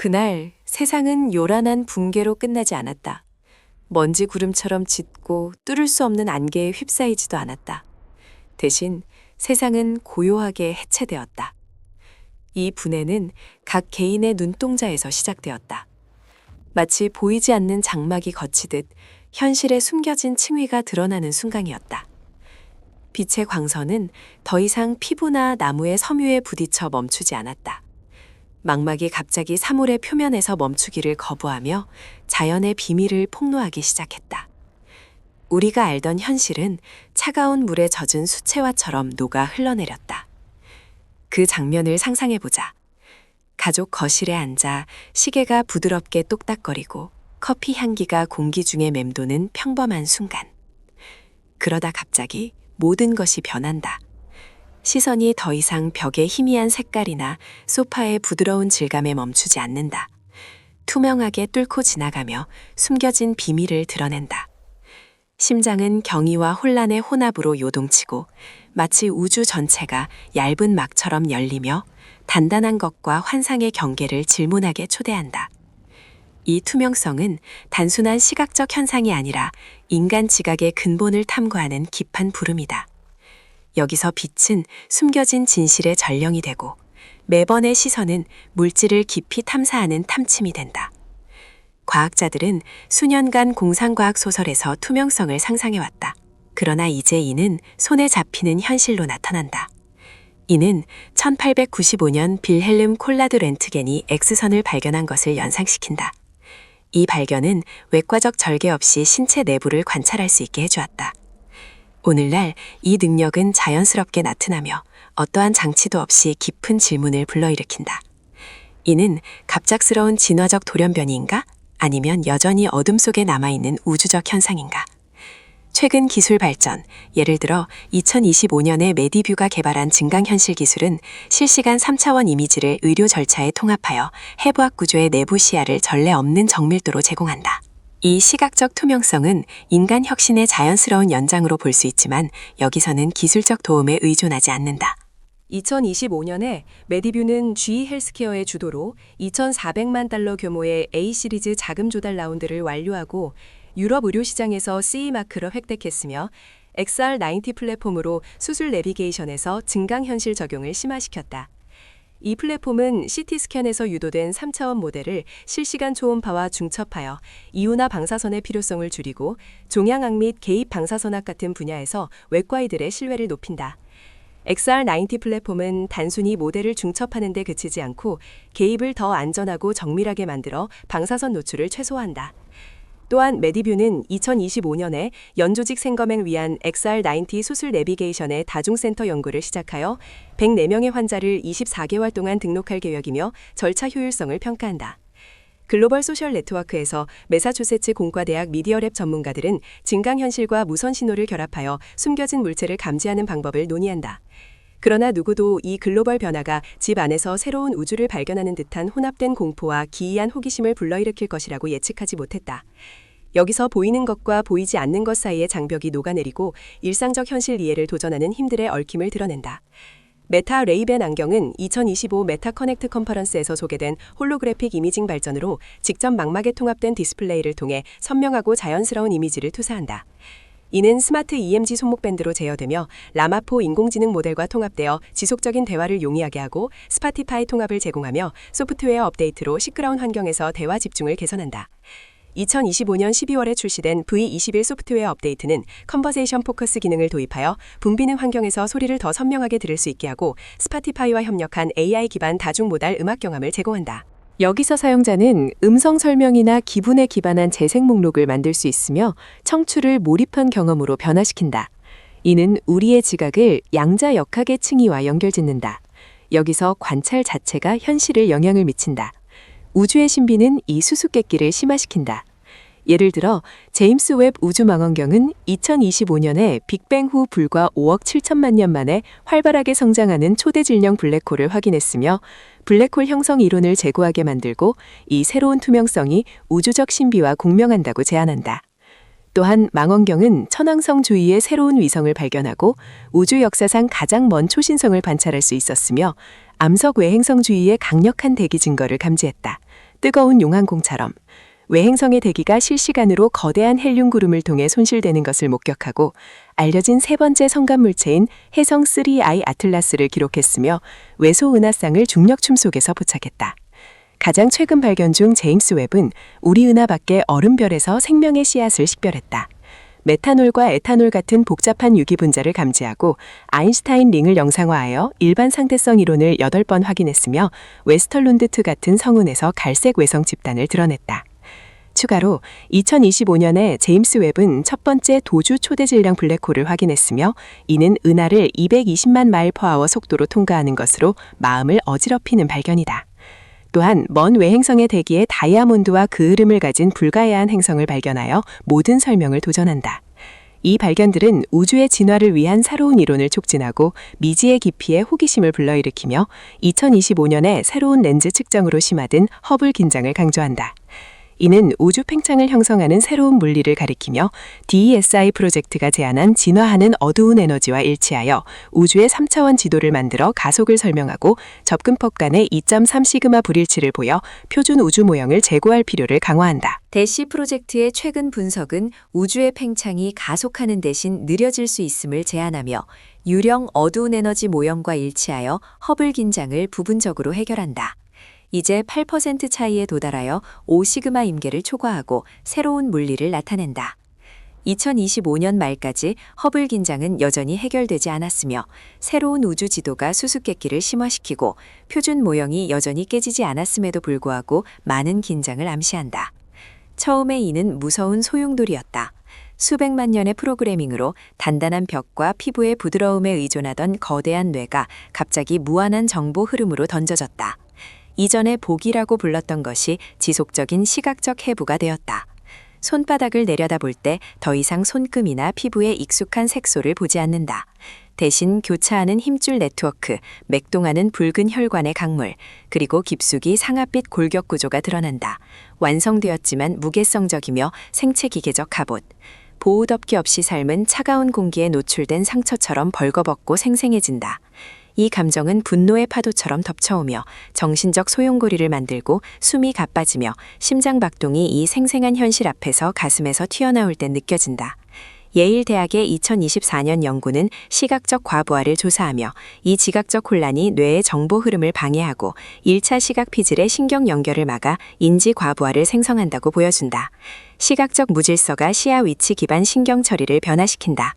그날 세상은 요란한 붕괴로 끝나지 않았다. 먼지 구름처럼 짙고 뚫을 수 없는 안개에 휩싸이지도 않았다. 대신 세상은 고요하게 해체되었다. 이 분해는 각 개인의 눈동자에서 시작되었다. 마치 보이지 않는 장막이 걷히듯 현실에 숨겨진 층위가 드러나는 순간이었다. 빛의 광선은 더 이상 피부나 나무의 섬유에 부딪혀 멈추지 않았다. 망막이 갑자기 사물의 표면에서 멈추기를 거부하며 자연의 비밀을 폭로하기 시작했다. 우리가 알던 현실은 차가운 물에 젖은 수채화처럼 녹아 흘러내렸다. 그 장면을 상상해보자. 가족 거실에 앉아 시계가 부드럽게 똑딱거리고 커피 향기가 공기 중에 맴도는 평범한 순간. 그러다 갑자기 모든 것이 변한다. 시선이 더 이상 벽의 희미한 색깔이나 소파의 부드러운 질감에 멈추지 않는다. 투명하게 뚫고 지나가며 숨겨진 비밀을 드러낸다. 심장은 경의와 혼란의 혼합으로 요동치고 마치 우주 전체가 얇은 막처럼 열리며 단단한 것과 환상의 경계를 질문하게 초대한다. 이 투명성은 단순한 시각적 현상이 아니라 인간 지각의 근본을 탐구하는 깊은 부름이다. 여기서 빛은 숨겨진 진실의 전령이 되고 매번의 시선은 물질을 깊이 탐사하는 탐침이 된다. 과학자들은 수년간 공상과학 소설에서 투명성을 상상해왔다. 그러나 이제 이는 손에 잡히는 현실로 나타난다. 이는 1895년 빌헬름 콜라드 렌트겐이 X선을 발견한 것을 연상시킨다. 이 발견은 외과적 절개 없이 신체 내부를 관찰할 수 있게 해주었다. 오늘날 이 능력은 자연스럽게 나타나며 어떠한 장치도 없이 깊은 질문을 불러일으킨다. 이는 갑작스러운 진화적 돌연변이인가? 아니면 여전히 어둠 속에 남아있는 우주적 현상인가? 최근 기술 발전, 예를 들어 2025년에 메디뷰가 개발한 증강현실 기술은 실시간 3차원 이미지를 의료 절차에 통합하여 해부학 구조의 내부 시야를 전례 없는 정밀도로 제공한다. 이 시각적 투명성은 인간 혁신의 자연스러운 연장으로 볼 수 있지만 여기서는 기술적 도움에 의존하지 않는다. 2025년에 메디뷰는 GE 헬스케어의 주도로 2,400만 달러 규모의 A 시리즈 자금 조달 라운드를 완료하고 유럽 의료 시장에서 CE 마크를 획득했으며 XR90 플랫폼으로 수술 내비게이션에서 증강현실 적용을 심화시켰다. 이 플랫폼은 CT 스캔에서 유도된 3차원 모델을 실시간 초음파와 중첩하여 이유나 방사선의 필요성을 줄이고 종양악 및 개입 방사선학 같은 분야에서 외과의들의 신뢰를 높인다. XR90 플랫폼은 단순히 모델을 중첩하는 데 그치지 않고 개입을 더 안전하고 정밀하게 만들어 방사선 노출을 최소화한다. 또한 메디뷰는 2025년에 연조직 생검을 위한 XR90 수술 내비게이션의 다중센터 연구를 시작하여 104명의 환자를 24개월 동안 등록할 계획이며 절차 효율성을 평가한다. 글로벌 소셜 네트워크에서 매사추세츠 공과대학 미디어랩 전문가들은 증강현실과 무선 신호를 결합하여 숨겨진 물체를 감지하는 방법을 논의한다. 그러나 누구도 이 글로벌 변화가 집 안에서 새로운 우주를 발견하는 듯한 혼합된 공포와 기이한 호기심을 불러일으킬 것이라고 예측하지 못했다. 여기서 보이는 것과 보이지 않는 것 사이의 장벽이 녹아내리고 일상적 현실 이해를 도전하는 힘들의 얽힘을 드러낸다. 메타 레이벤 안경은 2025 메타 커넥트 컨퍼런스에서 소개된 홀로그래픽 이미징 발전으로 직접 망막에 통합된 디스플레이를 통해 선명하고 자연스러운 이미지를 투사한다. 이는 스마트 EMG 손목밴드로 제어되며 라마4 인공지능 모델과 통합되어 지속적인 대화를 용이하게 하고 스파티파이 통합을 제공하며 소프트웨어 업데이트로 시끄러운 환경에서 대화 집중을 개선한다. 2025년 12월에 출시된 V21 소프트웨어 업데이트는 컨버세이션 포커스 기능을 도입하여 붐비는 환경에서 소리를 더 선명하게 들을 수 있게 하고 스파티파이와 협력한 AI 기반 다중모달 음악 경험을 제공한다. 여기서 사용자는 음성 설명이나 기분에 기반한 재생 목록을 만들 수 있으며 청취를 몰입한 경험으로 변화시킨다. 이는 우리의 지각을 양자역학의 층위와 연결짓는다. 여기서 관찰 자체가 현실에 영향을 미친다. 우주의 신비는 이 수수께끼를 심화시킨다. 예를 들어 제임스 웹 우주망원경은 2025년에 빅뱅 후 불과 5억 7천만 년 만에 활발하게 성장하는 초대질량 블랙홀을 확인했으며 블랙홀 형성 이론을 제고하게 만들고 이 새로운 투명성이 우주적 신비와 공명한다고 제안한다. 또한 망원경은 천왕성 주위의 새로운 위성을 발견하고 우주 역사상 가장 먼 초신성을 관찰할 수 있었으며 암석 외행성 주위의 강력한 대기 증거를 감지했다. 뜨거운 용항공처럼 외행성의 대기가 실시간으로 거대한 헬륨 구름을 통해 손실되는 것을 목격하고 알려진 세 번째 성간 물체인 해성 3I 아틀라스를 기록했으며 외소 은하쌍을 중력춤 속에서 포착했다. 가장 최근 발견 중 제임스 웹은 우리 은하 밖의 얼음별에서 생명의 씨앗을 식별했다. 메탄올과 에탄올 같은 복잡한 유기 분자를 감지하고 아인슈타인 링을 영상화하여 일반 상대성 이론을 8번 확인했으며 웨스털룬드2 같은 성운에서 갈색 외성 집단을 드러냈다. 추가로 2025년에 제임스 웹은 첫 번째 도주 초대 질량 블랙홀을 확인했으며 이는 은하를 220만 마일 퍼 아워 속도로 통과하는 것으로 마음을 어지럽히는 발견이다. 또한 먼 외행성의 대기에 다이아몬드와 그 흐름을 가진 불가야한 행성을 발견하여 모든 설명을 도전한다. 이 발견들은 우주의 진화를 위한 새로운 이론을 촉진하고 미지의 깊이에 호기심을 불러일으키며 2025년에 새로운 렌즈 측정으로 심화된 허블 긴장을 강조한다. 이는 우주 팽창을 형성하는 새로운 물리를 가리키며 DESI 프로젝트가 제안한 진화하는 어두운 에너지와 일치하여 우주의 3차원 지도를 만들어 가속을 설명하고 접근폭 간의 2.3 시그마 불일치를 보여 표준 우주 모형을 제고할 필요를 강화한다. 대시 프로젝트의 최근 분석은 우주의 팽창이 가속하는 대신 느려질 수 있음을 제안하며 유령 어두운 에너지 모형과 일치하여 허블 긴장을 부분적으로 해결한다. 이제 8% 차이에 도달하여 5시그마 임계를 초과하고 새로운 물리를 나타낸다. 2025년 말까지 허블 긴장은 여전히 해결되지 않았으며 새로운 우주 지도가 수수께끼를 심화시키고 표준 모형이 여전히 깨지지 않았음에도 불구하고 많은 긴장을 암시한다. 처음에 이는 무서운 소용돌이였다. 수백만 년의 프로그래밍으로 단단한 벽과 피부의 부드러움에 의존하던 거대한 뇌가 갑자기 무한한 정보 흐름으로 던져졌다. 이전에 복이라고 불렀던 것이 지속적인 시각적 해부가 되었다. 손바닥을 내려다볼 때 더 이상 손금이나 피부에 익숙한 색소를 보지 않는다. 대신 교차하는 힘줄 네트워크, 맥동하는 붉은 혈관의 강물, 그리고 깊숙이 상아빛 골격 구조가 드러난다. 완성되었지만 무개성적이며 생체기계적 갑옷. 보호덮개 없이 삶은 차가운 공기에 노출된 상처처럼 벌거벗고 생생해진다. 이 감정은 분노의 파도처럼 덮쳐오며 정신적 소용돌이를 만들고 숨이 가빠지며 심장 박동이 이 생생한 현실 앞에서 가슴에서 튀어나올 때 느껴진다. 예일대학의 2024년 연구는 시각적 과부하를 조사하며 이 지각적 혼란이 뇌의 정보 흐름을 방해하고 1차 시각 피질의 신경 연결을 막아 인지 과부하를 생성한다고 보여준다. 시각적 무질서가 시야 위치 기반 신경 처리를 변화시킨다.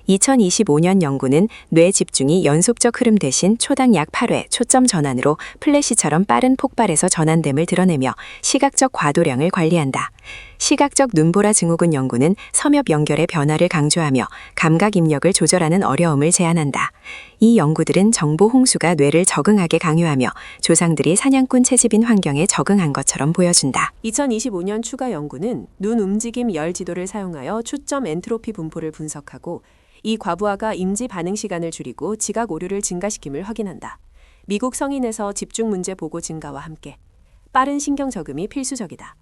2025년 연구는 뇌 집중이 연속적 흐름 대신 초당 약 8회 초점 전환으로 플래시처럼 빠른 폭발에서 전환됨을 드러내며 시각적 과도량을 관리한다. 시각적 눈보라 증후군 연구는 섬엽 연결의 변화를 강조하며 감각 입력을 조절하는 어려움을 제안한다. 이 연구들은 정보 홍수가 뇌를 적응하게 강요하며 조상들이 사냥꾼 채집인 환경에 적응한 것처럼 보여준다. 2025년 추가 연구는 눈 움직임 열 지도를 사용하여 초점 엔트로피 분포를 분석하고 이 과부하가 임지 반응 시간을 줄이고 지각 오류를 증가시킴을 확인한다. 미국 성인에서 집중 문제 보고 증가와 함께 빠른 신경 저금이 필수적이다.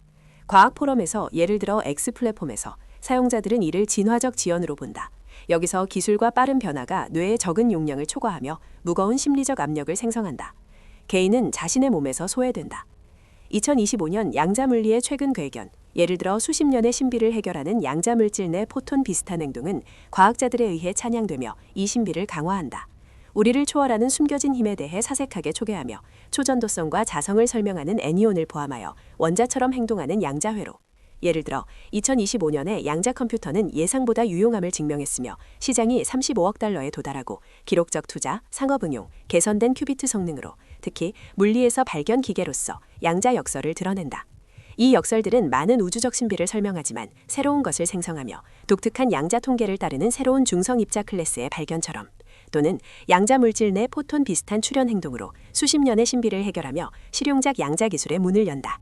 과학 포럼에서 예를 들어 X 플랫폼에서 사용자들은 이를 진화적 지연으로 본다. 여기서 기술과 빠른 변화가 뇌의 적은 용량을 초과하며 무거운 심리적 압력을 생성한다. 개인은 자신의 몸에서 소외된다. 2025년 양자물리의 최근 궤견, 예를 들어 수십 년의 신비를 해결하는 양자물질 내 포톤 비슷한 행동은 과학자들에 의해 찬양되며 이 신비를 강화한다. 우리를 초월하는 숨겨진 힘에 대해 사색하게 초개하며 초전도성과 자성을 설명하는 애니온을 포함하여 원자처럼 행동하는 양자회로. 예를 들어 2025년에 양자 컴퓨터는 예상보다 유용함을 증명했으며 시장이 35억 달러에 도달하고 기록적 투자, 상업 응용, 개선된 큐비트 성능으로 특히 물리에서 발견 기계로서 양자 역설을 드러낸다. 이 역설들은 많은 우주적 신비를 설명하지만 새로운 것을 생성하며 독특한 양자 통계를 따르는 새로운 중성 입자 클래스의 발견처럼 또는 양자 물질 내 포톤 비슷한 출현 행동으로 수십 년의 신비를 해결하며 실용적 양자 기술의 문을 연다.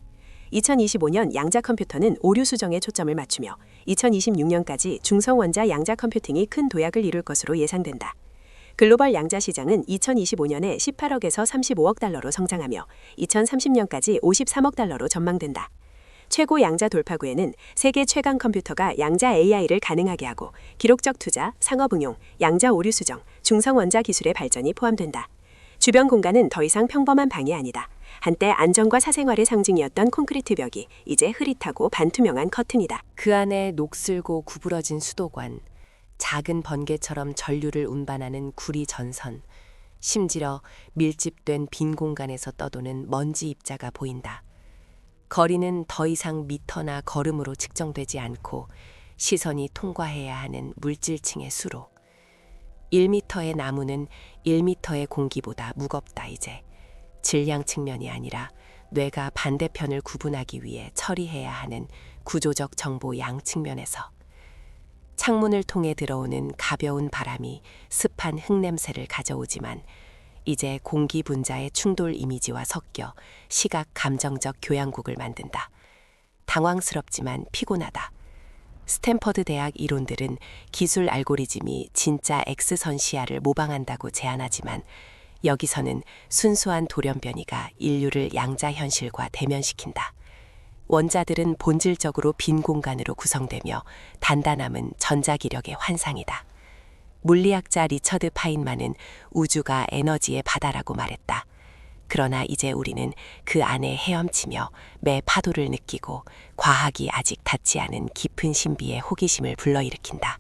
2025년 양자 컴퓨터는 오류 수정에 초점을 맞추며 2026년까지 중성 원자 양자 컴퓨팅이 큰 도약을 이룰 것으로 예상된다. 글로벌 양자 시장은 2025년에 18억에서 35억 달러로 성장하며 2030년까지 53억 달러로 전망된다. 최고 양자 돌파구에는 세계 최강 컴퓨터가 양자 AI를 가능하게 하고 기록적 투자, 상업 응용, 양자 오류 수정, 중성 원자 기술의 발전이 포함된다. 주변 공간은 더 이상 평범한 방이 아니다. 한때 안정과 사생활의 상징이었던 콘크리트 벽이 이제 흐릿하고 반투명한 커튼이다. 그 안에 녹슬고 구부러진 수도관, 작은 번개처럼 전류를 운반하는 구리 전선, 심지어 밀집된 빈 공간에서 떠도는 먼지 입자가 보인다. 거리는 더 이상 미터나 걸음으로 측정되지 않고 시선이 통과해야 하는 물질층의 수로. 1미터의 나무는 1미터의 공기보다 무겁다 이제. 질량 측면이 아니라 뇌가 반대편을 구분하기 위해 처리해야 하는 구조적 정보 양 측면에서. 창문을 통해 들어오는 가벼운 바람이 습한 흙냄새를 가져오지만 이제 공기 분자의 충돌 이미지와 섞여 시각 감정적 교양국을 만든다. 당황스럽지만 피곤하다. 스탠퍼드 대학 이론들은 기술 알고리즘이 진짜 X선 시야를 모방한다고 제안하지만 여기서는 순수한 돌연변이가 인류를 양자 현실과 대면시킨다. 원자들은 본질적으로 빈 공간으로 구성되며 단단함은 전자기력의 환상이다. 물리학자 리처드 파인만은 우주가 에너지의 바다라고 말했다. 그러나 이제 우리는 그 안에 헤엄치며 매 파도를 느끼고 과학이 아직 닿지 않은 깊은 신비의 호기심을 불러일으킨다.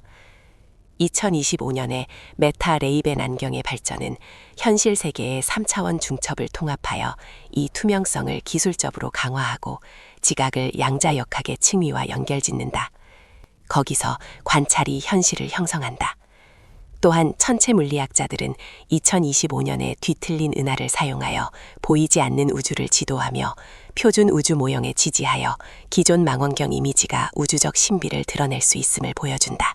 2025년에 메타 레이벤 안경의 발전은 현실 세계의 3차원 중첩을 통합하여 이 투명성을 기술적으로 강화하고 지각을 양자역학의 층위와 연결짓는다. 거기서 관찰이 현실을 형성한다. 또한 천체 물리학자들은 2025년에 뒤틀린 은하를 사용하여 보이지 않는 우주를 지도하며 표준 우주 모형에 지지하여 기존 망원경 이미지가 우주적 신비를 드러낼 수 있음을 보여준다.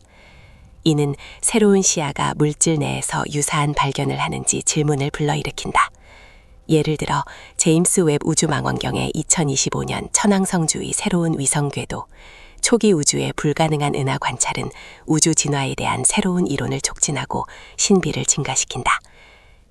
이는 새로운 시야가 물질 내에서 유사한 발견을 하는지 질문을 불러일으킨다. 예를 들어 제임스 웹 우주망원경의 2025년 천왕성주의 새로운 위성 궤도, 초기 우주의 불가능한 은하 관찰은 우주 진화에 대한 새로운 이론을 촉진하고 신비를 증가시킨다.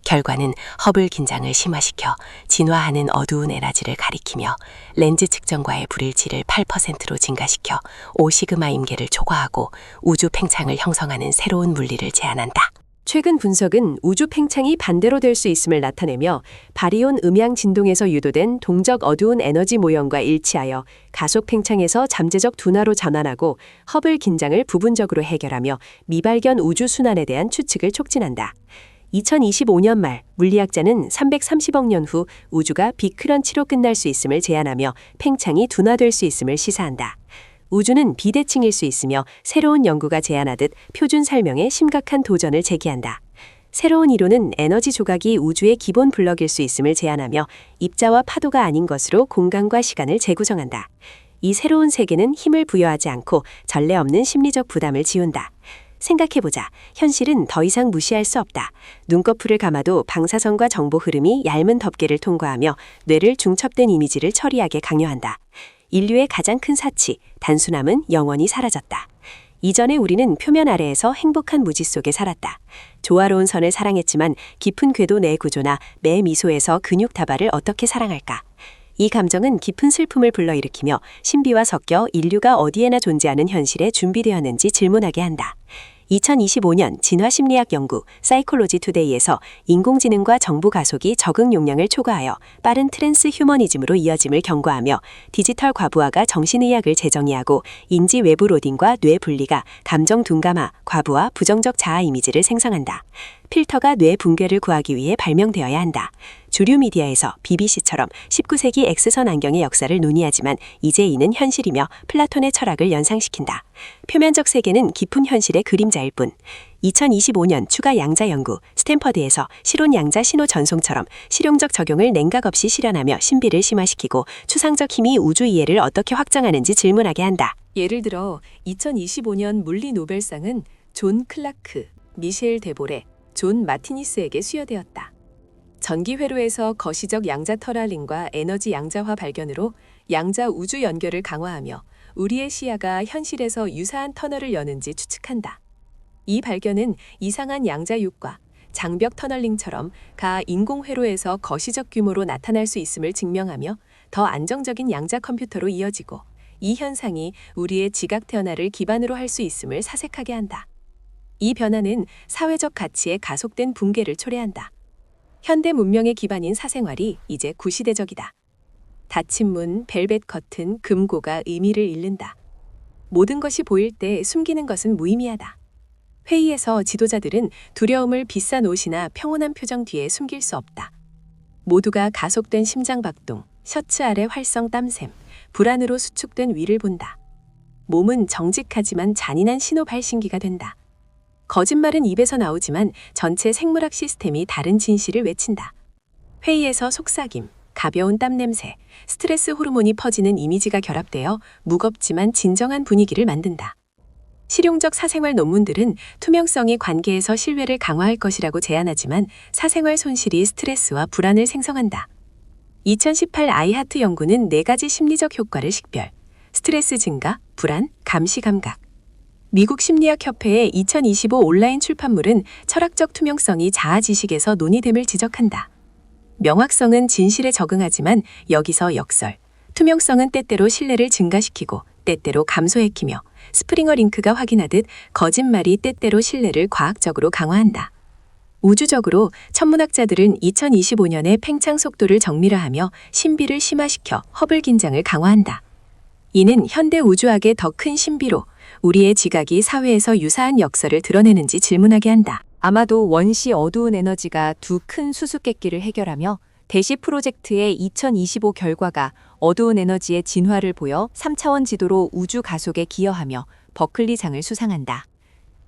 결과는 허블 긴장을 심화시켜 진화하는 어두운 에너지를 가리키며 렌즈 측정과의 불일치를 8%로 증가시켜 5시그마 임계를 초과하고 우주 팽창을 형성하는 새로운 물리를 제안한다. 최근 분석은 우주 팽창이 반대로 될 수 있음을 나타내며 바리온 음양 진동에서 유도된 동적 어두운 에너지 모형과 일치하여 가속 팽창에서 잠재적 둔화로 전환하고 허블 긴장을 부분적으로 해결하며 미발견 우주 순환에 대한 추측을 촉진한다. 2025년 말 물리학자는 330억 년 후 우주가 빅크런치로 끝날 수 있음을 제안하며 팽창이 둔화될 수 있음을 시사한다. 우주는 비대칭일 수 있으며 새로운 연구가 제안하듯 표준 설명에 심각한 도전을 제기한다. 새로운 이론은 에너지 조각이 우주의 기본 블럭일 수 있음을 제안하며 입자와 파도가 아닌 것으로 공간과 시간을 재구성한다. 이 새로운 세계는 힘을 부여하지 않고 전례 없는 심리적 부담을 지운다. 생각해보자. 현실은 더 이상 무시할 수 없다. 눈꺼풀을 감아도 방사선과 정보 흐름이 얇은 덮개를 통과하며 뇌를 중첩된 이미지를 처리하게 강요한다. 인류의 가장 큰 사치, 단순함은 영원히 사라졌다. 이전에 우리는 표면 아래에서 행복한 무지 속에 살았다. 조화로운 선을 사랑했지만 깊은 궤도 내 구조나 매 미소에서 근육 다발을 어떻게 사랑할까? 이 감정은 깊은 슬픔을 불러일으키며 신비와 섞여 인류가 어디에나 존재하는 현실에 준비되었는지 질문하게 한다. 2025년 진화심리학 연구 사이콜로지 투데이에서 인공지능과 정보 가속이 적응 용량을 초과하여 빠른 트랜스 휴머니즘으로 이어짐을 경고하며 디지털 과부하가 정신의학을 재정의하고 인지 외부 로딩과 뇌 분리가 감정 둔감화, 과부하, 부정적 자아 이미지를 생성한다. 필터가 뇌 붕괴를 구하기 위해 발명되어야 한다. 주류 미디어에서 BBC처럼 19세기 X선 안경의 역사를 논의하지만 이제 이는 현실이며 플라톤의 철학을 연상시킨다. 표면적 세계는 깊은 현실의 그림자일 뿐. 2025년 추가 양자 연구 스탠퍼드에서 실온 양자 신호 전송처럼 실용적 적용을 냉각 없이 실현하며 신비를 심화시키고 추상적 힘이 우주 이해를 어떻게 확장하는지 질문하게 한다. 예를 들어 2025년 물리 노벨상은 존 클라크, 미셸 데보레, 존 마티니스에게 수여되었다. 전기 회로에서 거시적 양자 터널링과 에너지 양자화 발견으로 양자 우주 연결을 강화하며 우리의 시야가 현실에서 유사한 터널을 여는지 추측한다. 이 발견은 이상한 양자육과 장벽 터널링처럼 가 인공 회로에서 거시적 규모로 나타날 수 있음을 증명하며 더 안정적인 양자 컴퓨터로 이어지고 이 현상이 우리의 지각 태어나를 기반으로 할 수 있음을 사색하게 한다. 이 변화는 사회적 가치의 가속된 붕괴를 초래한다. 현대 문명의 기반인 사생활이 이제 구시대적이다. 닫힌 문, 벨벳 커튼, 금고가 의미를 잃는다. 모든 것이 보일 때 숨기는 것은 무의미하다. 회의에서 지도자들은 두려움을 비싼 옷이나 평온한 표정 뒤에 숨길 수 없다. 모두가 가속된 심장박동, 셔츠 아래 활성 땀샘, 불안으로 수축된 위를 본다. 몸은 정직하지만 잔인한 신호 발신기가 된다. 거짓말은 입에서 나오지만 전체 생물학 시스템이 다른 진실을 외친다. 회의에서 속삭임, 가벼운 땀 냄새, 스트레스 호르몬이 퍼지는 이미지가 결합되어 무겁지만 진정한 분위기를 만든다. 실용적 사생활 논문들은 투명성이 관계에서 신뢰를 강화할 것이라고 제안하지만 사생활 손실이 스트레스와 불안을 생성한다. 2018 아이하트 연구는 4가지 심리적 효과를 식별, 스트레스 증가, 불안, 감시 감각. 미국 심리학협회의 2025 온라인 출판물은 철학적 투명성이 자아 지식에서 논의됨을 지적한다. 명확성은 진실에 적응하지만 여기서 역설, 투명성은 때때로 신뢰를 증가시키고 때때로 감소해키며 스프링어 링크가 확인하듯 거짓말이 때때로 신뢰를 과학적으로 강화한다. 우주적으로 천문학자들은 2025년에 팽창 속도를 정밀화하며 신비를 심화시켜 허블 긴장을 강화한다. 이는 현대 우주학의 더 큰 신비로 우리의 지각이 사회에서 유사한 역설을 드러내는지 질문하게 한다. 아마도 원시 어두운 에너지가 두 큰 수수께끼를 해결하며 대시 프로젝트의 2025 결과가 어두운 에너지의 진화를 보여 3차원 지도로 우주 가속에 기여하며 버클리상을 수상한다.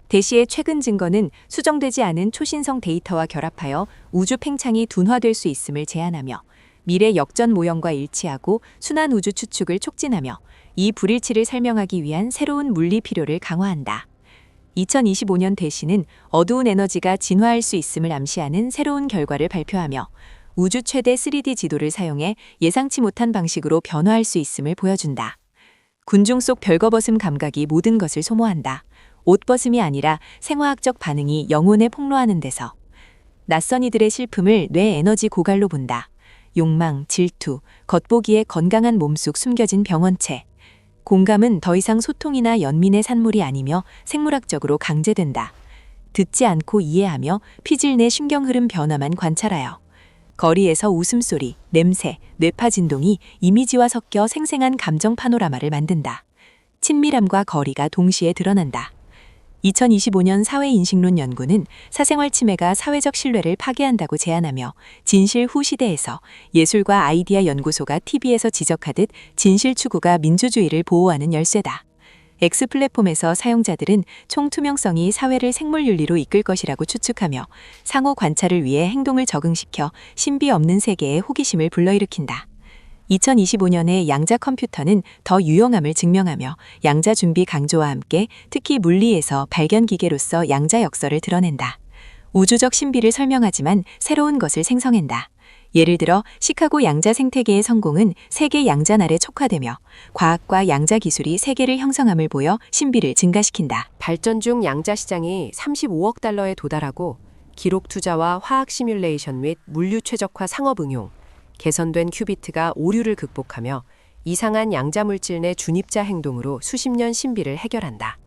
대시의 최근 증거는 수정되지 않은 초신성 데이터와 결합하여 우주 팽창이 둔화될 수 있음을 제안하며 미래 역전 모형과 일치하고 순환 우주 추측을 촉진하며 이 불일치를 설명하기 위한 새로운 물리 필요를 강화한다. 2025년 대시는 어두운 에너지가 진화할 수 있음을 암시하는 새로운 결과를 발표하며 우주 최대 3D 지도를 사용해 예상치 못한 방식으로 변화할 수 있음을 보여준다. 군중 속 별거벗음 감각이 모든 것을 소모한다. 옷벗음이 아니라 생화학적 반응이 영혼에 폭로하는 데서. 낯선 이들의 실품을 뇌 에너지 고갈로 본다. 욕망, 질투, 겉보기에 건강한 몸속 숨겨진 병원체. 공감은 더 이상 소통이나 연민의 산물이 아니며 생물학적으로 강제된다. 듣지 않고 이해하며 피질 내 신경 흐름 변화만 관찰하여. 거리에서 웃음소리, 냄새, 뇌파 진동이 이미지와 섞여 생생한 감정 파노라마를 만든다. 친밀함과 거리가 동시에 드러난다. 2025년 사회인식론 연구는 사생활 침해가 사회적 신뢰를 파괴한다고 제안하며 진실 후 시대에서 예술과 아이디어 연구소가 TV에서 지적하듯 진실 추구가 민주주의를 보호하는 열쇠다. X 플랫폼에서 사용자들은 총투명성이 사회를 생물윤리로 이끌 것이라고 추측하며 상호 관찰을 위해 행동을 적응시켜 신비 없는 세계에 호기심을 불러일으킨다. 2025년에 양자 컴퓨터는 더 유용함을 증명하며 양자 준비 강조와 함께 특히 물리에서 발견 기계로서 양자 역설을 드러낸다. 우주적 신비를 설명하지만 새로운 것을 생성한다. 예를 들어 시카고 양자 생태계의 성공은 세계 양자날에 촉화되며 과학과 양자 기술이 세계를 형성함을 보여 신비를 증가시킨다. 발전 중 양자 시장이 35억 달러에 도달하고 기록 투자와 화학 시뮬레이션 및 물류 최적화 상업 응용, 개선된 큐비트가 오류를 극복하며 이상한 양자 물질 내 준입자 행동으로 수십 년 신비를 해결한다.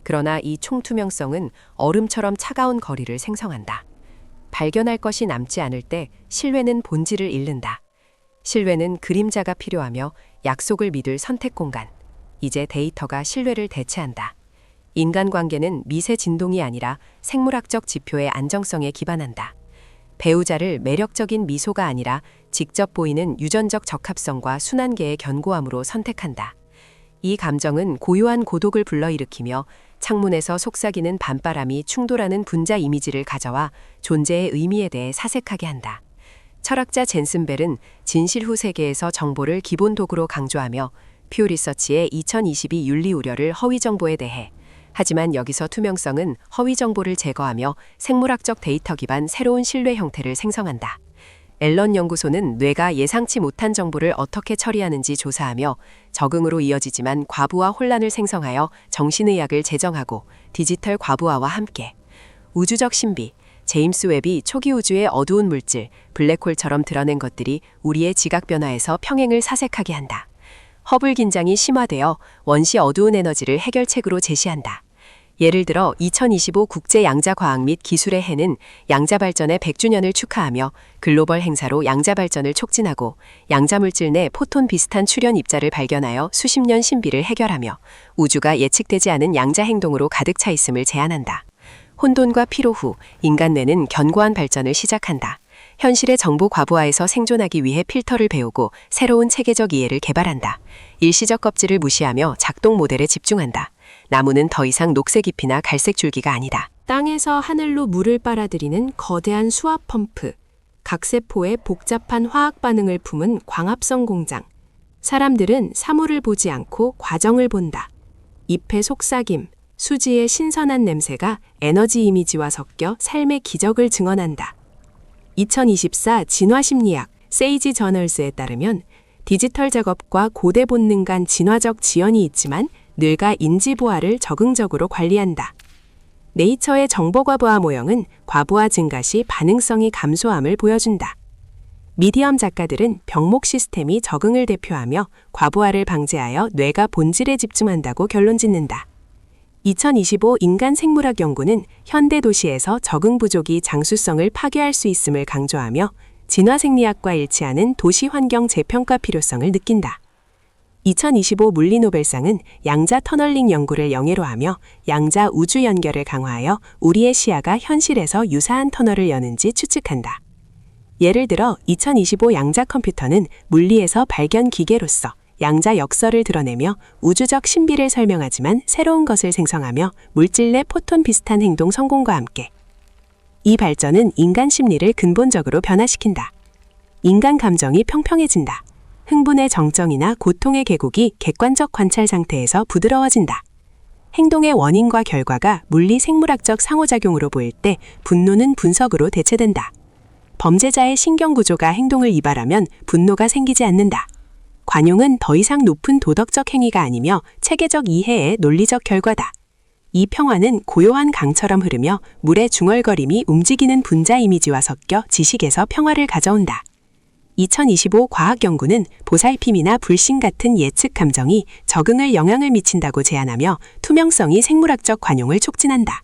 그러나 이 총투명성은 얼음처럼 차가운 거리를 생성한다. 발견할 것이 남지 않을 때 신뢰는 본질을 잃는다. 신뢰는 그림자가 필요하며 약속을 믿을 선택 공간. 이제 데이터가 신뢰를 대체한다. 인간관계는 미세 진동이 아니라 생물학적 지표의 안정성에 기반한다. 배우자를 매력적인 미소가 아니라 직접 보이는 유전적 적합성과 순환계의 견고함으로 선택한다. 이 감정은 고요한 고독을 불러일으키며 창문에서 속삭이는 밤바람이 충돌하는 분자 이미지를 가져와 존재의 의미에 대해 사색하게 한다. 철학자 젠슨 벨은 진실 후 세계에서 정보를 기본 도구로 강조하며 퓨 리서치의 2022 윤리 우려를 허위 정보에 대해 하지만 여기서 투명성은 허위 정보를 제거하며 생물학적 데이터 기반 새로운 신뢰 형태를 생성한다. 앨런 연구소는 뇌가 예상치 못한 정보를 어떻게 처리하는지 조사하며 적응으로 이어지지만 과부하 혼란을 생성하여 정신의학을 제정하고 디지털 과부하와 함께 우주적 신비, 제임스 웹이 초기 우주의 어두운 물질, 블랙홀처럼 드러낸 것들이 우리의 지각 변화에서 평행을 사색하게 한다. 허블 긴장이 심화되어 원시 어두운 에너지를 해결책으로 제시한다. 예를 들어 2025 국제 양자과학 및 기술의 해는 양자 발전의 100주년을 축하하며 글로벌 행사로 양자 발전을 촉진하고 양자물질 내 포톤 비슷한 출현 입자를 발견하여 수십 년 신비를 해결하며 우주가 예측되지 않은 양자 행동으로 가득 차 있음을 제안한다. 혼돈과 피로 후 인간 뇌는 견고한 발전을 시작한다. 현실의 정보 과부하에서 생존하기 위해 필터를 배우고 새로운 체계적 이해를 개발한다. 일시적 껍질을 무시하며 작동 모델에 집중한다. 나무는 더 이상 녹색 잎이나 갈색 줄기가 아니다. 땅에서 하늘로 물을 빨아들이는 거대한 수압 펌프, 각세포의 복잡한 화학 반응을 품은 광합성 공장. 사람들은 사물을 보지 않고 과정을 본다. 잎의 속삭임, 수지의 신선한 냄새가 에너지 이미지와 섞여 삶의 기적을 증언한다. 2024 진화심리학 세이지 저널스에 따르면 디지털 작업과 고대 본능 간 진화적 지연이 있지만 뇌가 인지 부하를 적응적으로 관리한다. 네이처의 정보 과부하 모형은 과부하 증가 시 반응성이 감소함을 보여준다. 미디엄 작가들은 병목 시스템이 적응을 대표하며 과부하를 방지하여 뇌가 본질에 집중한다고 결론짓는다. 2025 인간 생물학 연구는 현대 도시에서 적응 부족이 장수성을 파괴할 수 있음을 강조하며 진화 생리학과 일치하는 도시 환경 재평가 필요성을 느낀다. 2025 물리 노벨상은 양자 터널링 연구를 영예로 하며 양자 우주 연결을 강화하여 우리의 시야가 현실에서 유사한 터널을 여는지 추측한다. 예를 들어 2025 양자 컴퓨터는 물리에서 발견 기계로서 양자 역설을 드러내며 우주적 신비를 설명하지만 새로운 것을 생성하며 물질 내 포톤 비슷한 행동 성공과 함께 이 발전은 인간 심리를 근본적으로 변화시킨다. 인간 감정이 평평해진다. 흥분의 정정이나 고통의 계곡이 객관적 관찰 상태에서 부드러워진다. 행동의 원인과 결과가 물리 생물학적 상호작용으로 보일 때 분노는 분석으로 대체된다. 범죄자의 신경 구조가 행동을 이발하면 분노가 생기지 않는다. 관용은 더 이상 높은 도덕적 행위가 아니며 체계적 이해의 논리적 결과다. 이 평화는 고요한 강처럼 흐르며 물의 중얼거림이 움직이는 분자 이미지와 섞여 지식에서 평화를 가져온다. 2025 과학연구는 보살핌이나 불신 같은 예측 감정이 적응을 영향을 미친다고 제안하며 투명성이 생물학적 관용을 촉진한다.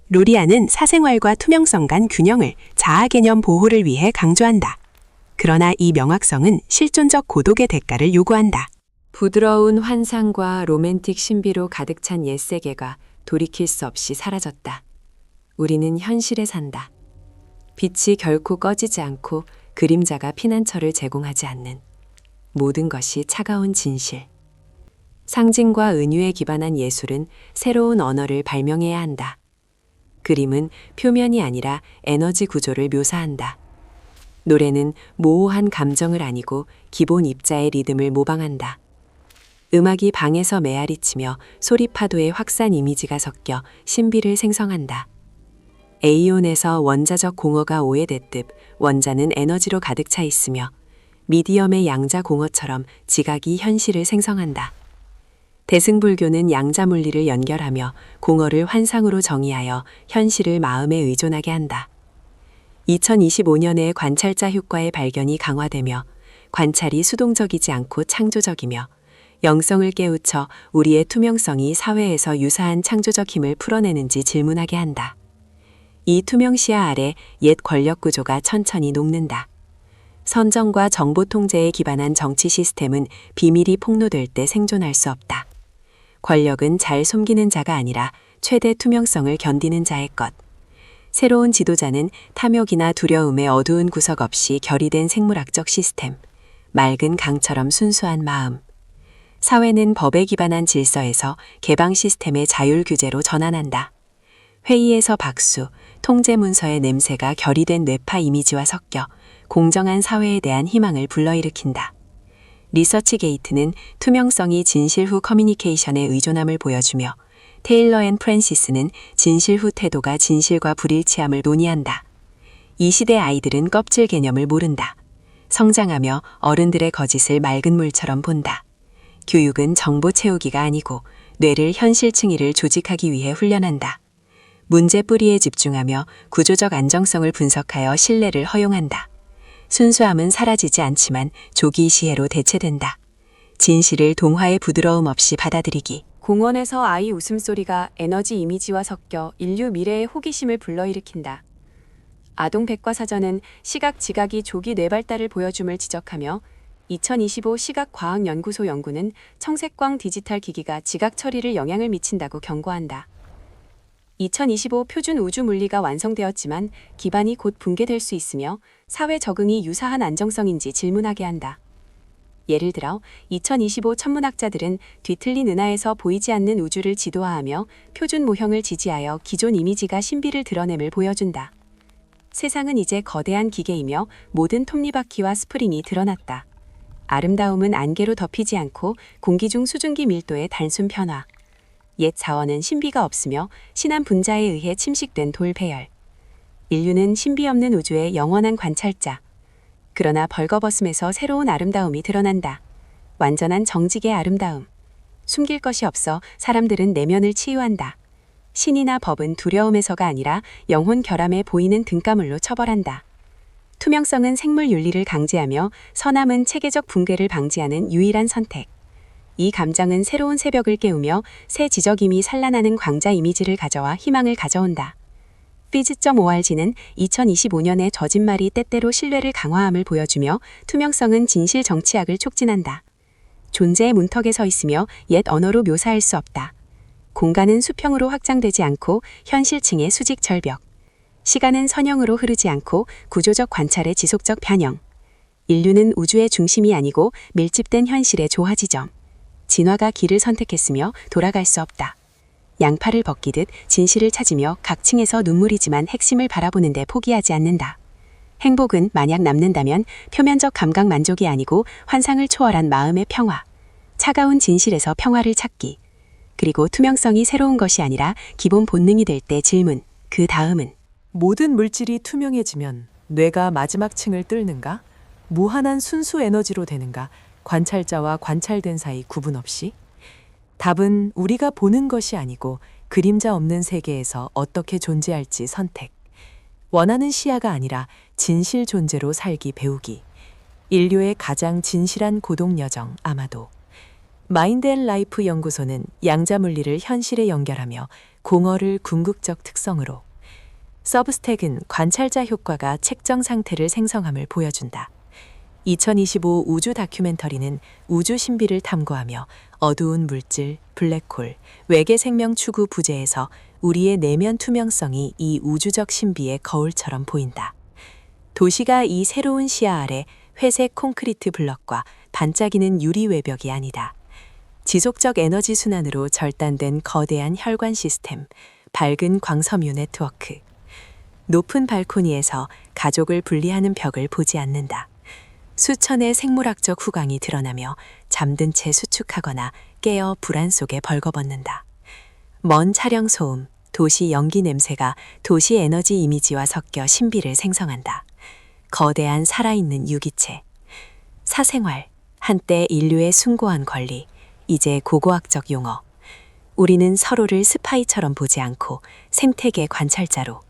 로리아는 사생활과 투명성 간 균형을 자아 개념 보호를 위해 강조한다. 그러나 이 명확성은 실존적 고독의 대가를 요구한다. 부드러운 환상과 로맨틱 신비로 가득 찬 옛 세계가 돌이킬 수 없이 사라졌다. 우리는 현실에 산다. 빛이 결코 꺼지지 않고 그림자가 피난처를 제공하지 않는 모든 것이 차가운 진실. 상징과 은유에 기반한 예술은 새로운 언어를 발명해야 한다. 그림은 표면이 아니라 에너지 구조를 묘사한다. 노래는 모호한 감정을 아니고 기본 입자의 리듬을 모방한다. 음악이 방에서 메아리치며 소리 파도의 확산 이미지가 섞여 신비를 생성한다. 에이온에서 원자적 공허가 오해됐듯 원자는 에너지로 가득 차 있으며 미디엄의 양자 공허처럼 지각이 현실을 생성한다. 대승불교는 양자 물리를 연결하며 공허를 환상으로 정의하여 현실을 마음에 의존하게 한다. 2025년에 관찰자 효과의 발견이 강화되며 관찰이 수동적이지 않고 창조적이며 영성을 깨우쳐 우리의 투명성이 사회에서 유사한 창조적 힘을 풀어내는지 질문하게 한다. 이 투명 시야 아래 옛 권력 구조가 천천히 녹는다. 선정과 정보 통제에 기반한 정치 시스템은 비밀이 폭로될 때 생존할 수 없다. 권력은 잘 숨기는 자가 아니라 최대 투명성을 견디는 자의 것. 새로운 지도자는 탐욕이나 두려움의 어두운 구석 없이 결의된 생물학적 시스템, 맑은 강처럼 순수한 마음. 사회는 법에 기반한 질서에서 개방 시스템의 자율 규제로 전환한다. 회의에서 박수, 통제 문서의 냄새가 결의된 뇌파 이미지와 섞여 공정한 사회에 대한 희망을 불러일으킨다. 리서치 게이트는 투명성이 진실 후 커뮤니케이션의 의존함을 보여주며 테일러 앤 프랜시스는 진실 후 태도가 진실과 불일치함을 논의한다. 이 시대 아이들은 껍질 개념을 모른다. 성장하며 어른들의 거짓을 맑은 물처럼 본다. 교육은 정보 채우기가 아니고 뇌를 현실 층위를 조직하기 위해 훈련한다. 문제 뿌리에 집중하며 구조적 안정성을 분석하여 신뢰를 허용한다. 순수함은 사라지지 않지만 조기 시혜로 대체된다. 진실을 동화의 부드러움 없이 받아들이기. 공원에서 아이 웃음소리가 에너지 이미지와 섞여 인류 미래의 호기심을 불러일으킨다. 아동 백과사전은 시각 지각이 조기 뇌발달을 보여줌을 지적하며 2025 시각과학연구소 연구는 청색광 디지털 기기가 지각 처리를 영향을 미친다고 경고한다. 2025 표준 우주 물리가 완성되었지만 기반이 곧 붕괴될 수 있으며 사회 적응이 유사한 안정성인지 질문하게 한다. 예를 들어 2025 천문학자들은 뒤틀린 은하에서 보이지 않는 우주를 지도화하며 표준 모형을 지지하여 기존 이미지가 신비를 드러냄을 보여준다. 세상은 이제 거대한 기계이며 모든 톱니바퀴와 스프링이 드러났다. 아름다움은 안개로 덮이지 않고 공기 중 수증기 밀도의 단순 변화. 옛 자원은 신비가 없으며 신한 분자에 의해 침식된 돌 배열. 인류는 신비 없는 우주의 영원한 관찰자. 그러나 벌거벗음에서 새로운 아름다움이 드러난다. 완전한 정직의 아름다움. 숨길 것이 없어 사람들은 내면을 치유한다. 신이나 법은 두려움에서가 아니라 영혼 결함에 보이는 등가물로 처벌한다. 투명성은 생물 윤리를 강제하며 선함은 체계적 붕괴를 방지하는 유일한 선택. 이 감정은 새로운 새벽을 깨우며 새 지적임이 산란하는 광자 이미지를 가져와 희망을 가져온다. Phys.org는 2025년의 저짓말이 때때로 신뢰를 강화함을 보여주며 투명성은 진실 정치학을 촉진한다. 존재의 문턱에 서 있으며 옛 언어로 묘사할 수 없다. 공간은 수평으로 확장되지 않고 현실층의 수직 절벽. 시간은 선형으로 흐르지 않고 구조적 관찰의 지속적 변형. 인류는 우주의 중심이 아니고 밀집된 현실의 조화지점. 진화가 길을 선택했으며 돌아갈 수 없다. 양팔을 벗기듯 진실을 찾으며 각 층에서 눈물이지만 핵심을 바라보는데 포기하지 않는다. 행복은 만약 남는다면 표면적 감각 만족이 아니고 환상을 초월한 마음의 평화. 차가운 진실에서 평화를 찾기. 그리고 투명성이 새로운 것이 아니라 기본 본능이 될 때 질문. 그 다음은 모든 물질이 투명해지면 뇌가 마지막 층을 뚫는가? 무한한 순수 에너지로 되는가? 관찰자와 관찰된 사이 구분 없이? 답은 우리가 보는 것이 아니고 그림자 없는 세계에서 어떻게 존재할지 선택. 원하는 시야가 아니라 진실 존재로 살기 배우기. 인류의 가장 진실한 고독 여정 아마도. 마인드 앤 라이프 연구소는 양자 물리를 현실에 연결하며 공허를 궁극적 특성으로. 서브스택은 관찰자 효과가 책정 상태를 생성함을 보여준다. 2025 우주 다큐멘터리는 우주 신비를 탐구하며 어두운 물질, 블랙홀, 외계 생명 추구 부재에서 우리의 내면 투명성이 이 우주적 신비의 거울처럼 보인다. 도시가 이 새로운 시야 아래 회색 콘크리트 블럭과 반짝이는 유리 외벽이 아니다. 지속적 에너지 순환으로 절단된 거대한 혈관 시스템, 밝은 광섬유 네트워크. 높은 발코니에서 가족을 분리하는 벽을 보지 않는다. 수천의 생물학적 후광이 드러나며 잠든 채 수축하거나 깨어 불안 속에 벌거벗는다. 먼 차량 소음, 도시 연기 냄새가 도시 에너지 이미지와 섞여 신비를 생성한다. 거대한 살아있는 유기체. 사생활, 한때 인류의 숭고한 권리, 이제 고고학적 용어. 우리는 서로를 스파이처럼 보지 않고 생태계 관찰자로.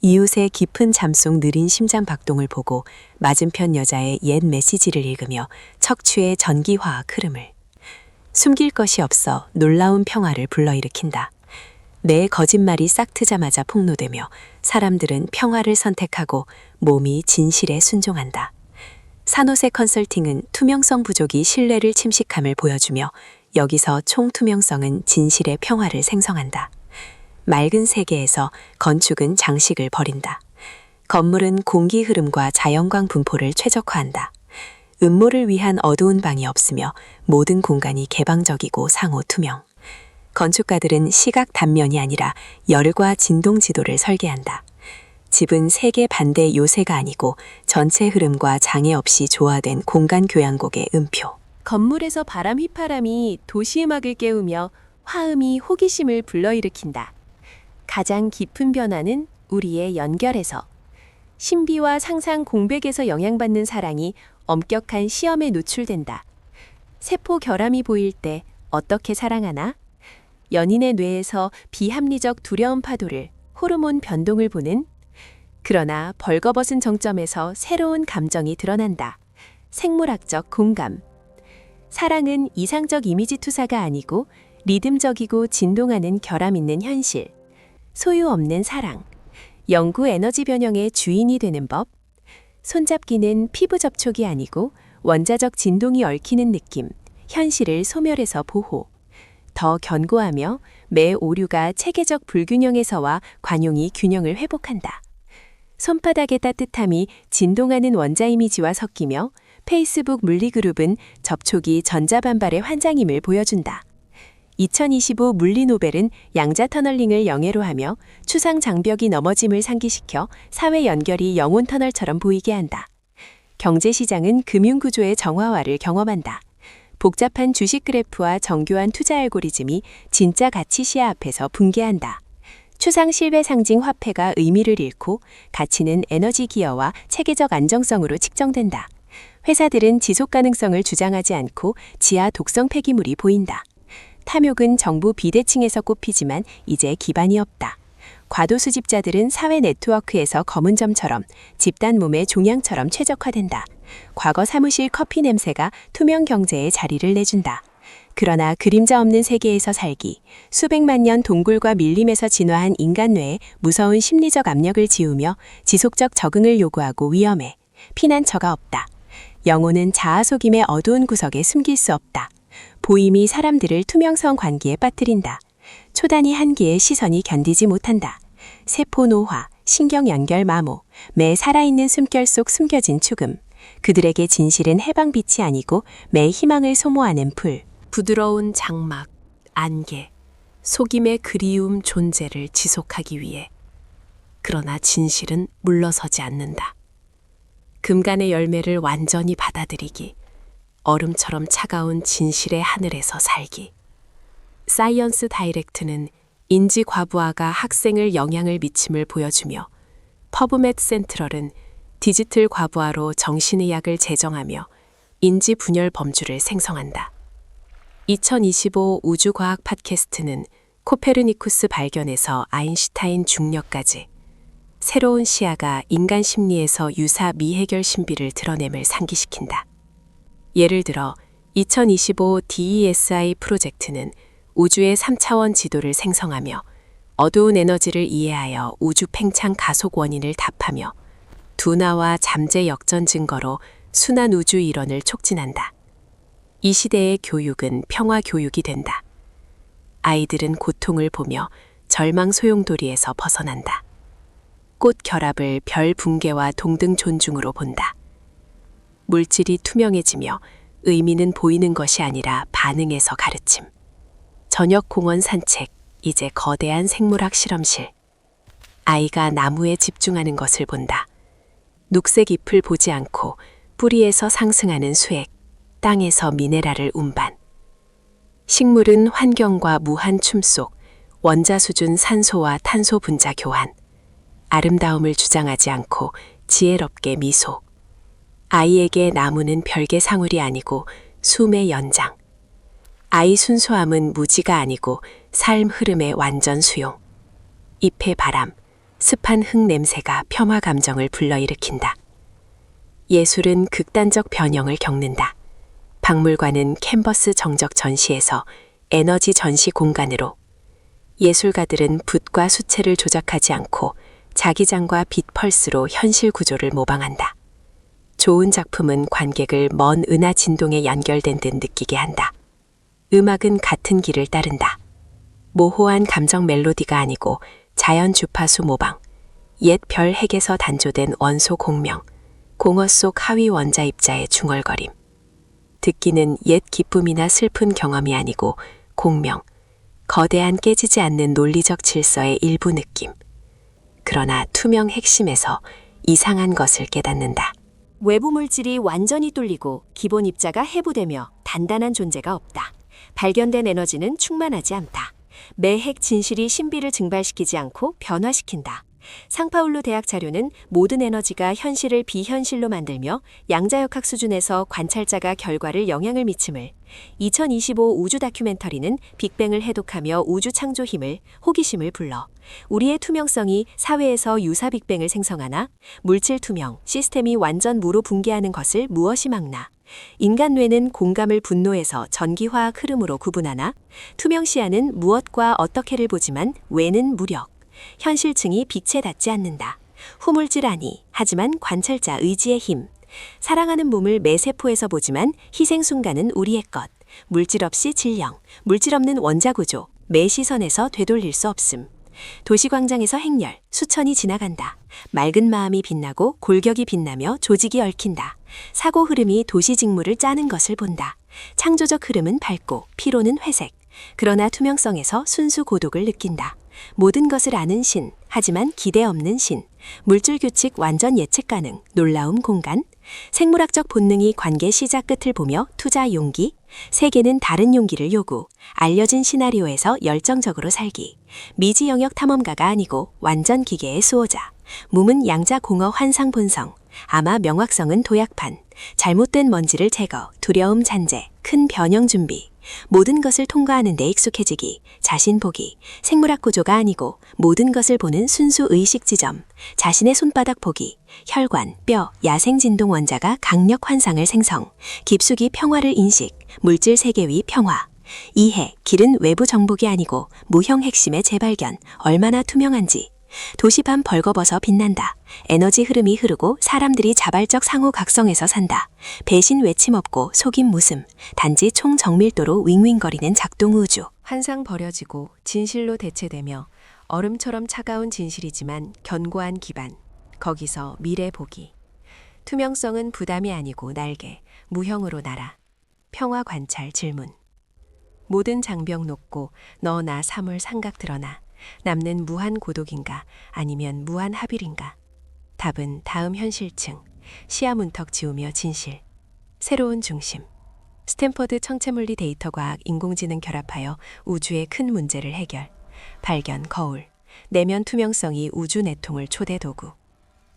이웃의 깊은 잠 속 느린 심장 박동을 보고 맞은편 여자의 옛 메시지를 읽으며 척추의 전기화학 흐름을. 숨길 것이 없어 놀라운 평화를 불러일으킨다. 내 거짓말이 싹 트자마자 폭로되며 사람들은 평화를 선택하고 몸이 진실에 순종한다. 산호세 컨설팅은 투명성 부족이 신뢰를 침식함을 보여주며 여기서 총투명성은 진실의 평화를 생성한다. 맑은 세계에서 건축은 장식을 버린다. 건물은 공기 흐름과 자연광 분포를 최적화한다. 음모를 위한 어두운 방이 없으며 모든 공간이 개방적이고 상호 투명. 건축가들은 시각 단면이 아니라 열과 진동 지도를 설계한다. 집은 세계 반대 요새가 아니고 전체 흐름과 장애 없이 조화된 공간 교향곡의 음표. 건물에서 바람 휘파람이 도시음악을 깨우며 화음이 호기심을 불러일으킨다. 가장 깊은 변화는 우리의 연결에서. 신비와 상상 공백에서 영향받는 사랑이 엄격한 시험에 노출된다. 세포 결함이 보일 때 어떻게 사랑하나? 연인의 뇌에서 비합리적 두려움 파도를, 호르몬 변동을 보는. 그러나 벌거벗은 정점에서 새로운 감정이 드러난다. 생물학적 공감. 사랑은 이상적 이미지 투사가 아니고 리듬적이고 진동하는 결함 있는 현실, 소유 없는 사랑, 영구 에너지 변형의 주인이 되는 법, 손잡기는 피부 접촉이 아니고 원자적 진동이 얽히는 느낌, 현실을 소멸해서 보호, 더 견고하며 매 오류가 체계적 불균형에서와 관용이 균형을 회복한다. 손바닥의 따뜻함이 진동하는 원자 이미지와 섞이며 페이스북 물리그룹은 접촉이 전자반발의 환장임을 보여준다. 2025 물리노벨은 양자 터널링을 영예로 하며 추상 장벽이 넘어짐을 상기시켜 사회 연결이 영혼 터널처럼 보이게 한다. 경제시장은 금융구조의 정화화를 경험한다. 복잡한 주식 그래프와 정교한 투자 알고리즘이 진짜 가치 시야 앞에서 붕괴한다. 추상 실외 상징 화폐가 의미를 잃고 가치는 에너지 기여와 체계적 안정성으로 측정된다. 회사들은 지속 가능성을 주장하지 않고 지하 독성 폐기물이 보인다. 탐욕은 정부 비대칭에서 꼽히지만 이제 기반이 없다. 과도 수집자들은 사회 네트워크에서 검은 점처럼 집단 몸의 종양처럼 최적화된다. 과거 사무실 커피 냄새가 투명 경제에 자리를 내준다. 그러나 그림자 없는 세계에서 살기, 수백만 년 동굴과 밀림에서 진화한 인간 뇌에 무서운 심리적 압력을 지우며 지속적 적응을 요구하고 위험해. 피난처가 없다. 영혼은 자아속임의 어두운 구석에 숨길 수 없다. 보임이 사람들을 투명성 관계에 빠뜨린다. 초단위 한계의 시선이 견디지 못한다. 세포 노화, 신경 연결 마모, 매 살아있는 숨결 속 숨겨진 죽음. 그들에게 진실은 해방빛이 아니고 매 희망을 소모하는 풀. 부드러운 장막, 안개, 속임의 그리움 존재를 지속하기 위해. 그러나 진실은 물러서지 않는다. 금간의 열매를 완전히 받아들이기, 얼음처럼 차가운 진실의 하늘에서 살기. 사이언스 다이렉트는 인지 과부하가 학생을 영향을 미침을 보여주며 퍼브맷 센트럴은 디지털 과부하로 정신의학을 제정하며 인지 분열 범주를 생성한다. 2025 우주과학 팟캐스트는 코페르니쿠스 발견에서 아인슈타인 중력까지 새로운 시야가 인간 심리에서 유사 미해결 신비를 드러냄을 상기시킨다. 예를 들어 2025 DESI 프로젝트는 우주의 3차원 지도를 생성하며 어두운 에너지를 이해하여 우주 팽창 가속 원인을 답하며 둔화와 잠재 역전 증거로 순환 우주 이론을 촉진한다. 이 시대의 교육은 평화 교육이 된다. 아이들은 고통을 보며 절망 소용돌이에서 벗어난다. 꽃 결합을 별 붕괴와 동등 존중으로 본다. 물질이 투명해지며 의미는 보이는 것이 아니라 반응에서 가르침. 저녁 공원 산책, 이제 거대한 생물학 실험실. 아이가 나무에 집중하는 것을 본다. 녹색 잎을 보지 않고 뿌리에서 상승하는 수액, 땅에서 미네랄을 운반. 식물은 환경과 무한 춤속, 원자 수준 산소와 탄소 분자 교환. 아름다움을 주장하지 않고 지혜롭게 미소. 아이에게 나무는 별개 상울이 아니고 숨의 연장. 아이 순수함은 무지가 아니고 삶 흐름의 완전 수용. 잎의 바람, 습한 흙 냄새가 폄하 감정을 불러일으킨다. 예술은 극단적 변형을 겪는다. 박물관은 캔버스 정적 전시에서 에너지 전시 공간으로. 예술가들은 붓과 수채를 조작하지 않고 자기장과 빛 펄스로 현실 구조를 모방한다. 좋은 작품은 관객을 먼 은하 진동에 연결된 듯 느끼게 한다. 음악은 같은 길을 따른다. 모호한 감정 멜로디가 아니고 자연 주파수 모방, 옛 별 핵에서 단조된 원소 공명, 공허 속 하위 원자 입자의 중얼거림. 듣기는 옛 기쁨이나 슬픈 경험이 아니고 공명, 거대한 깨지지 않는 논리적 질서의 일부 느낌. 그러나 투명 핵심에서 이상한 것을 깨닫는다. 외부 물질이 완전히 뚫리고 기본 입자가 해부되며 단단한 존재가 없다. 발견된 에너지는 충만하지 않다. 매 핵 진실이 신비를 증발시키지 않고 변화시킨다. 상파울루 대학 자료는 모든 에너지가 현실을 비현실로 만들며 양자역학 수준에서 관찰자가 결과를 영향을 미침을, 2025 우주 다큐멘터리는 빅뱅을 해독하며 우주 창조 힘을, 호기심을 불러 우리의 투명성이 사회에서 유사 빅뱅을 생성하나 물질 투명, 시스템이 완전 무로 붕괴하는 것을 무엇이 막나? 인간 뇌는 공감을 분노에서 전기화학 흐름으로 구분하나 투명 시야는 무엇과 어떻게를 보지만 외는 무력. 현실층이 빛에 닿지 않는다. 후물질 아니, 하지만 관찰자 의지의 힘. 사랑하는 몸을 매세포에서 보지만 희생 순간은 우리의 것. 물질 없이 질령, 물질 없는 원자구조, 매 시선에서 되돌릴 수 없음. 도시광장에서 행렬, 수천이 지나간다. 맑은 마음이 빛나고 골격이 빛나며 조직이 얽힌다. 사고 흐름이 도시 직무를 짜는 것을 본다. 창조적 흐름은 밝고 피로는 회색. 그러나 투명성에서 순수 고독을 느낀다. 모든 것을 아는 신, 하지만 기대 없는 신. 물질 규칙 완전 예측 가능, 놀라움 공간. 생물학적 본능이 관계 시작 끝을 보며 투자 용기. 세계는 다른 용기를 요구. 알려진 시나리오에서 열정적으로 살기. 미지 영역 탐험가가 아니고 완전 기계의 수호자. 몸은 양자 공허 환상 본성. 아마 명확성은 도약판. 잘못된 먼지를 제거, 두려움 잔재, 큰 변형 준비. 모든 것을 통과하는 데 익숙해지기, 자신 보기, 생물학 구조가 아니고 모든 것을 보는 순수 의식 지점, 자신의 손바닥 보기, 혈관, 뼈, 야생 진동 원자가 강력 환상을 생성, 깊숙이 평화를 인식, 물질 세계 위 평화. 이해, 길은 외부 정복이 아니고 무형 핵심의 재발견, 얼마나 투명한지. 도시 밤 벌거벗어 빛난다. 에너지 흐름이 흐르고 사람들이 자발적 상호 각성에서 산다. 배신 외침 없고 속임 무슴. 단지 총정밀도로 윙윙거리는 작동 우주. 환상 버려지고 진실로 대체되며 얼음처럼 차가운 진실이지만 견고한 기반. 거기서 미래 보기. 투명성은 부담이 아니고 날개, 무형으로 날아. 평화 관찰 질문. 모든 장벽 녹고 너 나 사물 삼각 드러나. 남는 무한 고독인가 아니면 무한 합일인가? 답은 다음 현실층. 시야 문턱 지우며 진실. 새로운 중심. 스탠퍼드 청체물리 데이터과학 인공지능 결합하여 우주의 큰 문제를 해결. 발견 거울. 내면 투명성이 우주 내통을 초대 도구.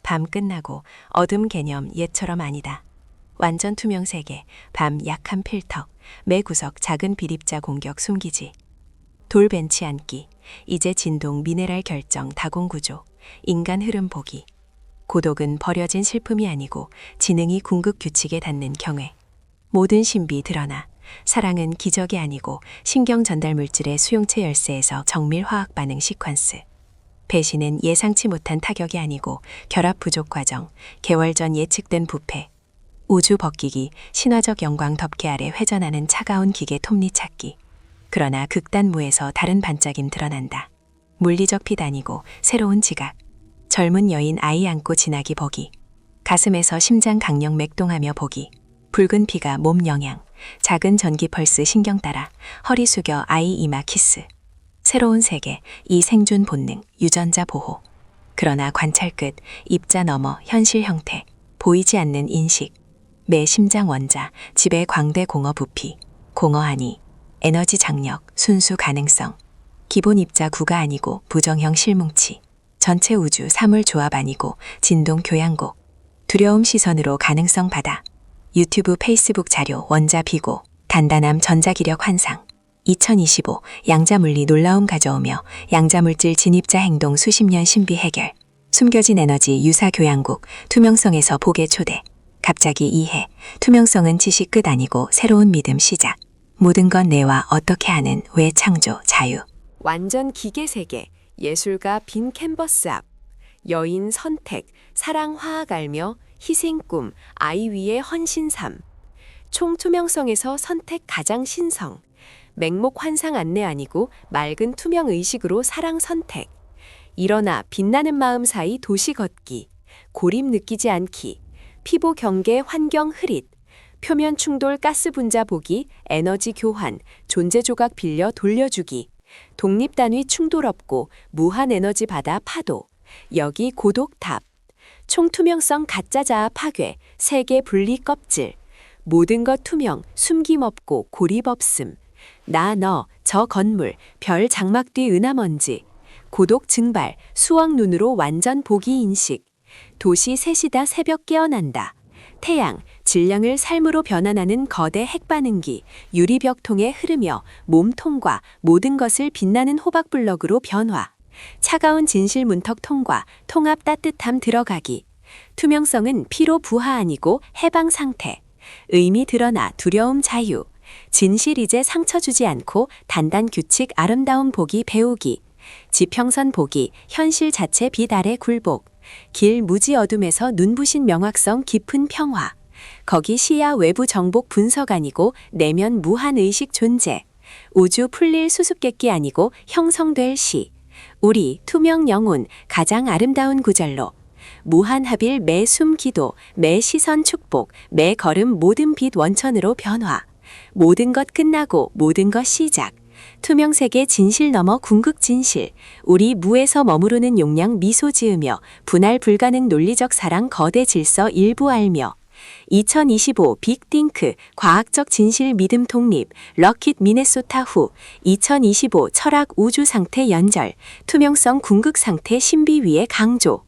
밤 끝나고 어둠 개념 옛처럼 아니다. 완전 투명 세계. 밤 약한 필터. 매 구석 작은 비립자 공격 숨기지. 돌벤치 앉기. 이제 진동 미네랄 결정 다공구조. 인간 흐름 보기. 고독은 버려진 실품이 아니고 지능이 궁극 규칙에 닿는 경외. 모든 신비 드러나. 사랑은 기적이 아니고 신경 전달 물질의 수용체 열쇠에서 정밀 화학 반응 시퀀스. 배신은 예상치 못한 타격이 아니고 결합 부족 과정. 개월 전 예측된 부패. 우주 벗기기. 신화적 영광 덮개 아래 회전하는 차가운 기계 톱니 찾기. 그러나 극단무에서 다른 반짝임 드러난다. 물리적 핏 아니고 새로운 지각. 젊은 여인 아이 안고 지나기 보기. 가슴에서 심장 강력 맥동하며 보기. 붉은 피가 몸 영양. 작은 전기 펄스 신경 따라. 허리 숙여 아이 이마 키스. 새로운 세계, 이 생존 본능, 유전자 보호. 그러나 관찰 끝, 입자 너머 현실 형태. 보이지 않는 인식. 매 심장 원자, 집의 광대 공허 부피. 공허하니. 에너지 장력, 순수 가능성. 기본 입자 구가 아니고 부정형 실뭉치. 전체 우주 사물 조합 아니고 진동 교향곡. 두려움 시선으로 가능성 바다. 유튜브 페이스북 자료 원자 비고. 단단함 전자기력 환상. 2025 양자물리 놀라움 가져오며 양자물질 진입자 행동 수십 년 신비 해결. 숨겨진 에너지 유사 교향곡. 투명성에서 복의 초대. 갑자기 이해. 투명성은 지식 끝 아니고 새로운 믿음 시작. 모든 건 내와 어떻게 하는 왜 창조 자유. 완전 기계 세계, 예술가 빈 캔버스 앞. 여인 선택, 사랑 화학 알며 희생 꿈, 아이 위의 헌신 삶. 총투명성에서 선택 가장 신성. 맹목 환상 안내 아니고 맑은 투명 의식으로 사랑 선택. 일어나 빛나는 마음 사이 도시 걷기. 고립 느끼지 않기. 피부 경계 환경 흐릿. 표면 충돌 가스 분자 보기, 에너지 교환, 존재 조각 빌려 돌려주기. 독립 단위 충돌 없고 무한 에너지 바다 파도. 여기 고독탑. 총투명성 가짜 자아 파괴, 세계 분리 껍질. 모든 것 투명, 숨김 없고 고립 없음. 나 너, 저 건물, 별 장막 뒤 은하먼지. 고독 증발, 수억 눈으로 완전 보기 인식. 도시 셋이다 새벽 깨어난다. 태양, 질량을 삶으로 변환하는 거대 핵반응기, 유리벽통에 흐르며 몸 통과, 모든 것을 빛나는 호박블럭으로 변화. 차가운 진실 문턱 통과, 통합 따뜻함 들어가기. 투명성은 피로 부하 아니고 해방 상태. 의미 드러나 두려움 자유. 진실 이제 상처 주지 않고 단단 규칙 아름다운 보기 배우기. 지평선 보기, 현실 자체 빛 아래 굴복. 길 무지 어둠에서 눈부신 명확성 깊은 평화. 거기 시야 외부 정복 분석 아니고 내면 무한 의식 존재. 우주 풀릴 수수께끼 아니고 형성될 시. 우리 투명 영혼 가장 아름다운 구절로. 무한 합일 매 숨 기도, 매 시선 축복, 매 걸음 모든 빛 원천으로 변화. 모든 것 끝나고 모든 것 시작. 투명 세계 진실 넘어 궁극 진실. 우리 무에서 머무르는 용량 미소 지으며 분할 불가능 논리적 사랑 거대 질서 일부 알며 2025 빅띵크 과학적 진실 믿음 독립 럭킷 미네소타 후 2025 철학 우주 상태 연절 투명성 궁극 상태 신비 위에 강조